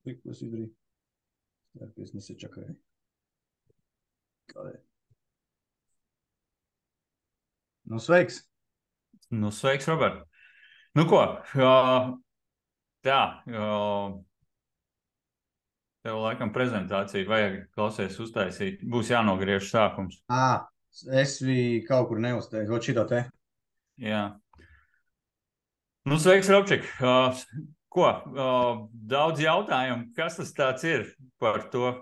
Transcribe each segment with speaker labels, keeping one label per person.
Speaker 1: Ko es izdarīju? Jā, ka es nesačakarēju. Kādēļ? Nu, sveiks!
Speaker 2: Nu, sveiks, Robert. Nu, ko? Tā, tev laikam prezentāciju vajag klausies uztaisīt. Būs jānogriež sākums.
Speaker 1: Es biju kaut kur neuzteicu. Ot šito te.
Speaker 2: Jā. Nu, sveiks, Robčik. Ko? Daudz jautājumu. Kas tas tāds ir par to,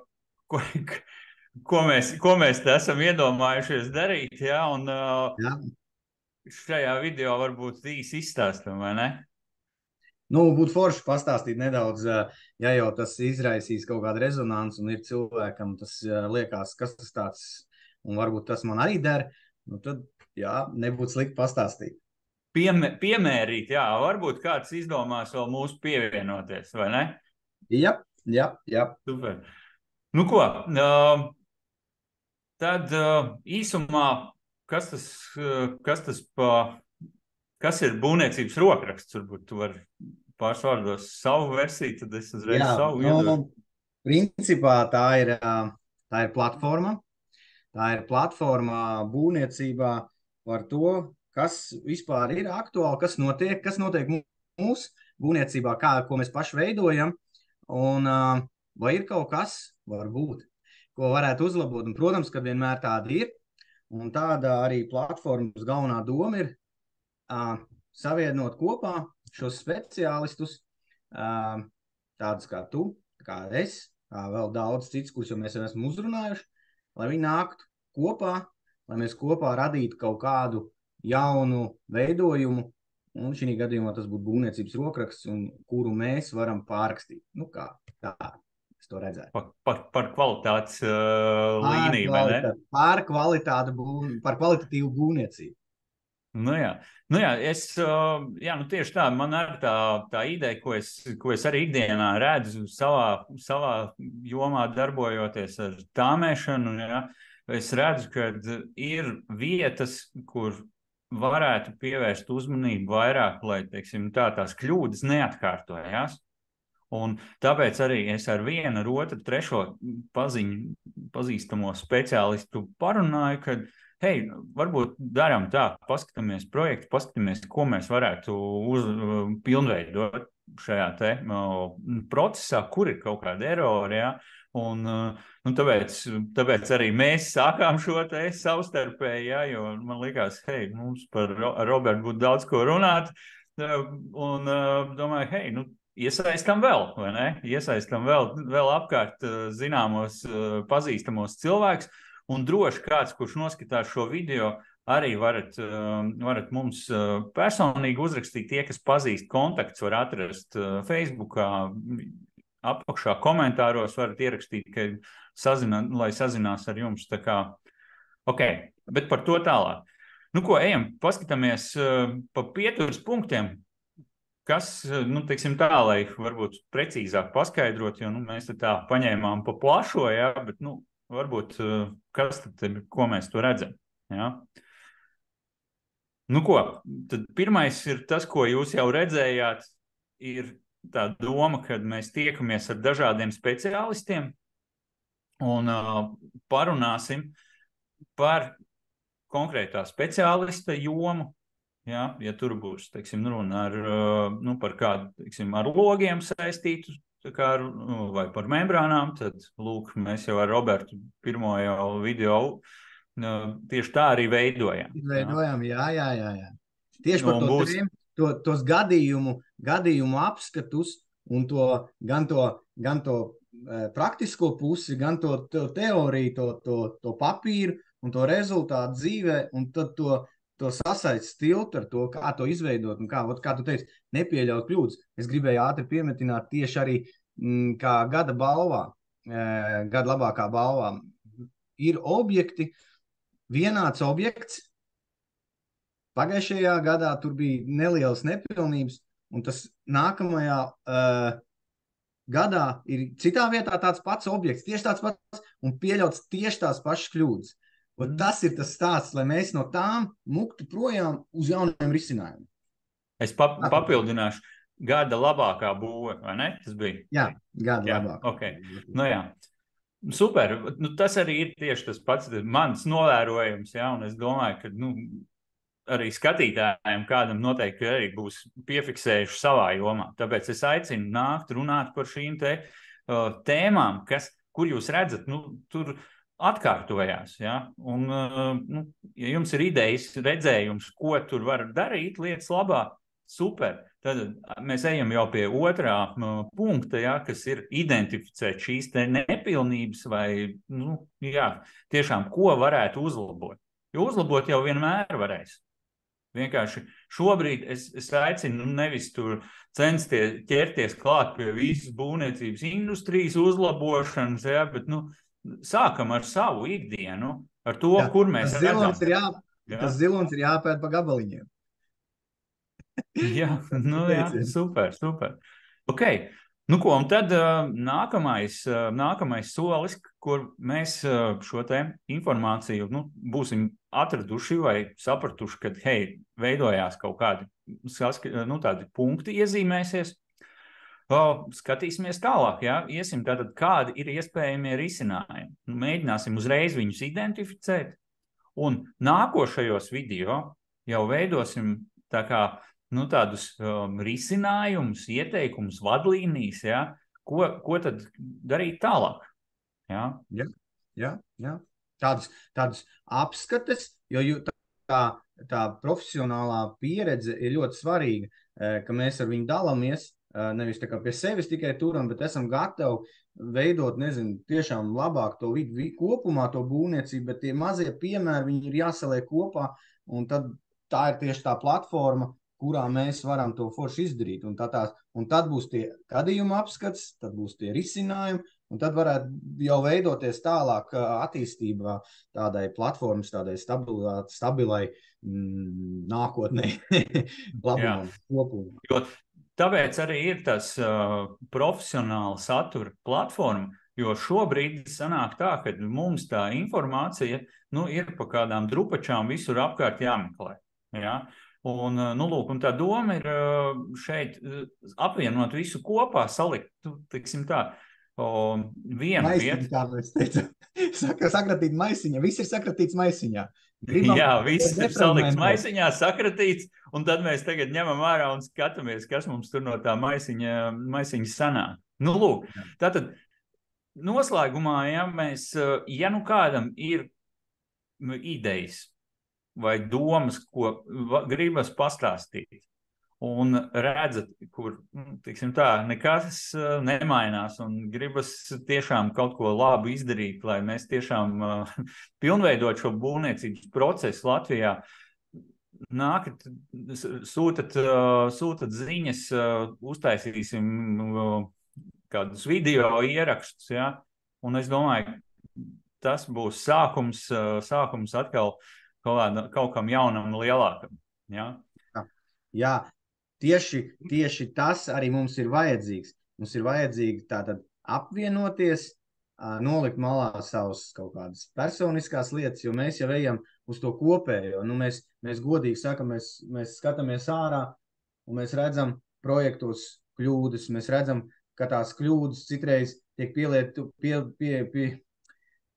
Speaker 2: ko mēs te esam iedomājušies darīt, jā? Un
Speaker 1: Jā.
Speaker 2: šajā video varbūt īsi izstāstam, vai ne?
Speaker 1: Nu, būtu forši pastāstīt nedaudz, ja jau tas izraisīs kaut kādu rezonansu un ir cilvēkam tas liekas, kas tas tāds, un varbūt tas man arī der, nu tad, jā, nebūtu slikti pastāstīt.
Speaker 2: Piemērīt, jā, varbūt kāds izdomās vēl mūsu pievienoties, vai ne?
Speaker 1: Jā.
Speaker 2: Super. Nu ko, tad īsumā, kas ir būvniecības rokraksts? Varbūt tu vari pāris vārdos savu versiju, tad es uzreiz savu iedodu.
Speaker 1: Principā tā ir platforma. Tā ir platforma būvniecībā par to, kas vispār ir aktuāli, kas notiek mūsu būvniecībā, ko mēs paši veidojam, un vai ir kaut kas, varbūt, ko varētu uzlabot. Un, protams, ka vienmēr tāda ir, un tāda arī platformas galvenā doma ir savienot kopā šos speciālistus, tādus kā tu, kā es, kā vēl daudz cits, kurus jau mēs esam uzrunājuši, lai viņi nāktu kopā, lai mēs kopā radītu kaut kādu jaunu veidojumu, un šī gadījumā tas būtu būvniecības rokraksts, kuru mēs varam pārrakstīt. Nu kā, tā, es to redzētu.
Speaker 2: Par kvalitātes līniju, vai ne?
Speaker 1: Par kvalitatīvu būvniecību.
Speaker 2: Nu jā, nu tieši tā, man ir tā ideja, ko es arī ikdienā redzu savā jomā darbojoties ar tāmēšanu, jā. Es redzu, ka ir vietas, kur varētu pievērst uzmanību vairāk, lai, teiksim, tās kļūdas neatkārtojās. Un tāpēc arī es ar vienu, ar otru, trešo pazīstamo speciālistu parunāju, ka hei, varbūt darām tā, paskatāmies projektu, paskatāmies, ko mēs varētu pilnveidot šajā te procesā, kur ir kaut kāda erori, jā. Un tāpēc arī mēs sākām šo te savstarpēji, jā, jo man likās, hei, mums par Robertu būtu daudz ko runāt, un domāju, hei, nu, iesaistam vēl, vai ne? Iesaistam vēl apkārt zināmos, pazīstamos cilvēkus, un droši kāds, kurš noskatās šo video, arī varat mums personīgi uzrakstīt. Tie, kas pazīst kontakts, var atrast Facebookā, apakšā komentāros varat ierakstīt, lai sazinās ar jums. Tā kā, ok, bet par to tālāk. Nu ko, ejam, paskatāmies pa pieturas punktiem, kas, nu, teiksim tā, lai varbūt precīzāk paskaidrot, jo, nu, mēs tā paņēmām pa plašo, jā, bet, nu, varbūt, kas tad, ko mēs to redzam, jā. Nu ko, tad pirmais ir tas, ko jūs jau redzējāt, ir tā doma, kad mēs tiekamies ar dažādiem speciālistiem un parunāsim par konkrētā speciālista jomu. Ja tur būs, teiksim, runa par kādu, teiksim, ar logiem saistītu, vai par membrānām, tad, lūk, mēs jau ar Robertu pirmo jau video tieši tā arī veidojam.
Speaker 1: Jā. Tieši par tos gadījumu apskatus un gan to praktisko pusi, gan to teoriju, to papīru un to rezultātu dzīvē, un tad to sasaist tiltu ar to, kā to izveidot, un kā tu teici, nepieļaut kļūdas. Es gribēju ātri piemetināt tieši arī kā gada balvā, gada labākā balvā. Ir objekti, vienāds objekts. Pagājušajā gadā tur bija nelielas nepilnības, un tas nākamajā gadā ir citā vietā tāds pats objekts, tieši tāds pats, un pieļauts tieši tās pašas kļūdas. Un tas ir tas stāsts, lai mēs no tām muktu projām uz jauniem risinājumiem.
Speaker 2: Es papildināšu. gada labākā būve, vai ne? Tas bija?
Speaker 1: Jā, gada
Speaker 2: Jā,
Speaker 1: labāk.
Speaker 2: ok. Nu jā. Super. Nu, tas arī ir tieši tas pats mans novērojums, jā, un es domāju, ka, nu, arī skatītājiem kādam noteikti arī būs piefiksējuši savā jomā. Tāpēc es aicinu nākt runāt par šīm tēmām, kur jūs redzat, nu, tur atkārtojās. Ja? Un, nu, ja jums ir idejas, redzējums, ko tur var darīt lietas labā, super. Tad mēs ejam jau pie otrā punkta, ja, kas ir identificēt šīs nepilnības vai, nu, jā, tiešām, ko varētu uzlabot. Jo uzlabot jau vienmēr varēs. Vienkārši šobrīd es aicinu nevis tur censties ķerties klāt pie visas būvniecības industrijas uzlabošanas, ja, bet nu, sākam ar savu ikdienu, ar to, jā, kur mēs redzam.
Speaker 1: Tas zilonis ir jāpēd pa gabaliņiem.
Speaker 2: Jā, nu jā, super. Ok, nu ko, un tad nākamais solis, kur mēs šo te informāciju būsim atraduši vai sapratuši, ka, hei, veidojās kaut kādi tādi punkti iezīmēsies. Skatīsimies tālāk, jā, iesim tātad, kādi ir iespējamie risinājumi. Mēģināsim uzreiz viņus identificēt, un nākošajos video jau veidosim tā kā, tādus risinājumus, ieteikumus, vadlīnijas, ja, ko tad darīt tālāk. Ja?
Speaker 1: Jā. Tādus apskates, jo tā profesionālā pieredze ir ļoti svarīga, ka mēs ar viņu dalāmies, nevis tā kā pie sevis tikai turam, bet esam gatavi veidot, tiešām labāk to vidu kopumā, to būvniecību, bet tie mazie piemēri, viņi ir jāsaliek kopā, un tad tā ir tieši tā platforma, kurā mēs varam to forši izdarīt. Un tad būs tie gadījuma apskats, tad būs tie risinājumi, un tad varētu jau veidoties tālāk attīstībā tādai platformas, tādai stabilai nākotnē labumam kopumā.
Speaker 2: Jo tāpēc arī ir tas profesionāla satura platforma, jo šobrīd sanāk tā, ka mums tā informācija ir pa kādām drupačām visur apkārt jāmeklē. Ja? Un tā doma ir šeit apvienot visu kopā, salikt, teiksim tā, vienu vietu.
Speaker 1: Kā mēs teicam, sakratīt maisiņā, viss ir sakratīts maisiņā.
Speaker 2: Jā, viss ir salikts maisiņā, sakratīts, un tad mēs tagad ņemam ārā un skatāmies, kas mums tur no tā maisiņa sanāk. Nu, lūk, tātad noslēgumā, ja kādam ir idejas, vai domas, ko gribas pastāstīt, un redzat, kur, tiksim tā, nekas nemainās, un gribas tiešām kaut ko labu izdarīt, lai mēs tiešām pilnveidot šo būvniecības procesu Latvijā, nākat, sūtat ziņas, uztaisīsim kādus video ierakstus, ja? Un es domāju, tas būs sākums atkal kaut kam jaunam un lielākam. Ja?
Speaker 1: Jā, tieši tas arī mums ir vajadzīgs. Mums ir vajadzīgi tātad apvienoties, nolikt malā savas kaut kādas personiskās lietas, jo mēs jau ejam uz to kopējo. Mēs godīgi sakam, mēs skatāmies ārā un mēs redzam projektos kļūdas, mēs redzam, ka tās kļūdas citreiz tiek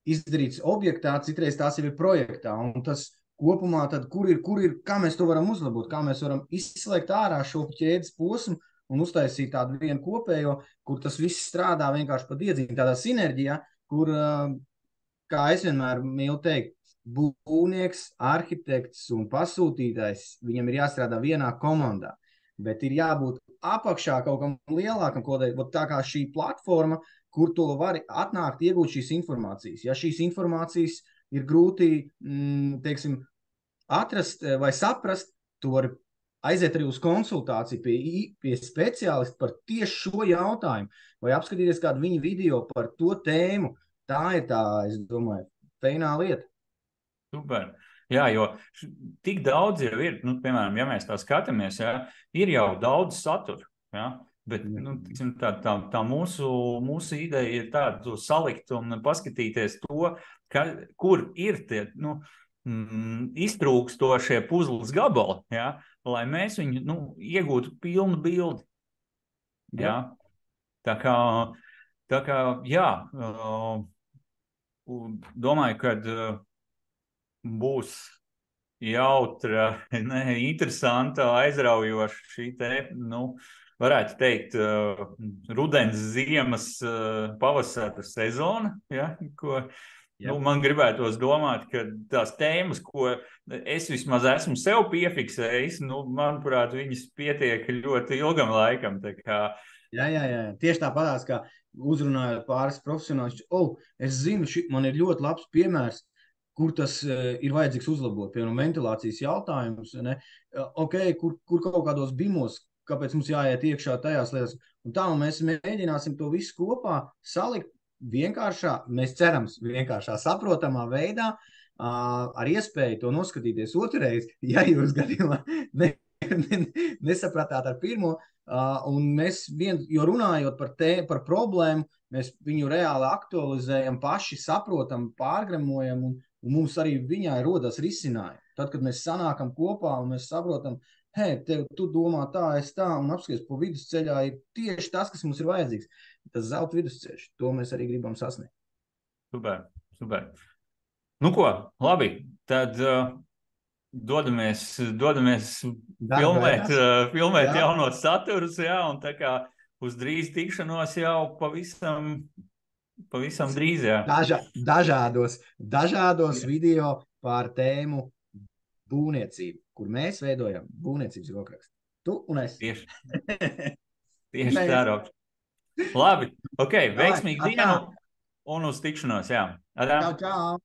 Speaker 1: izdarīts objektā, citreiz tās jau ir projektā, un tas kopumā tad, kur ir, kā mēs to varam uzlabot, kā mēs varam izslēgt ārā šo ķēdes posmu un uztaisīt tādu vienu kopējo, kur tas viss strādā vienkārši pa diedziņu, tādā sinerģijā, kur, kā es vienmēr mīlu teikt, būvnieks, arhitekts un pasūtītājs, viņam ir jāstrādā vienā komandā, bet ir jābūt apakšā kaut kam lielākam, tā kā šī platforma, kur to var atnākt, iegūt šīs informācijas. Ja šīs informācijas ir grūti, teiksim, atrast vai saprast, to var aiziet arī uz konsultāciju pie speciālista par tieši šo jautājumu, vai apskatīties kādu viņa video par to tēmu. Tā ir tā, es domāju, feinā lieta.
Speaker 2: Super. Jā, jo tik daudz jau ir, piemēram, ja mēs tā skatāmies, ir jau daudz satura, bet tā mūsu ideja ir tāda to salikt un paskatīties to, kur ir tie iztrūkstošie puzles gabali, lai mēs viņu iegūtu pilnu bildi. Jā. Tā kā, jā, domāju, ka būs jautra, interesanta, aizraujoša šī te, varētu teikt, rudens, ziemas, pavasara sezona, ja, ko man gribētos domāt, ka tās tēmas, ko es vismaz esmu sev piefiksējis, manuprāt, viņas pietiek ļoti ilgam laikam. Tā kā...
Speaker 1: Jā. Tieši tāpatās, kā uzrunājot pāris profesionāļus, es zinu, man ir ļoti labs piemērs, kur tas ir vajadzīgs uzlabot, piemēram, ventilācijas jautājumus, kur kaut kādos bimos, kāpēc mums jāiet iekšā tajās lietās. Un tā mēs mēģināsim to visu kopā salikt vienkāršā, mēs cerams, vienkāršā saprotamā veidā, ar iespēju to noskatīties otrreiz, ja jūs gadījumā nesapratāt ar pirmo, un mēs jo runājot par problēmu, mēs viņu reāli aktualizējam, paši saprotam, pārgremojam, un mums arī viņai rodas risinājumi. Tad, kad mēs sanākam kopā un mēs saprotam, hei, tu domā tā, es tā, un apskaties po vidusceļā ir tieši tas, kas mums ir vajadzīgs. Tas zelta vidusceļš, to mēs arī gribam sasniegt.
Speaker 2: Super. Nu ko, labi, tad dodamies filmēt jaunos saturus, jā, un tā kā uz drīz tikšanos jau pavisam drīz, jā.
Speaker 1: Dažādos video par tēmu būvniecību, kur mēs veidojam būvniecības rokrakstu. Tu un es.
Speaker 2: Tieši tā, Rob. Labi, veiksmīgu dienu un uz tikšanos, jā.
Speaker 1: Čau.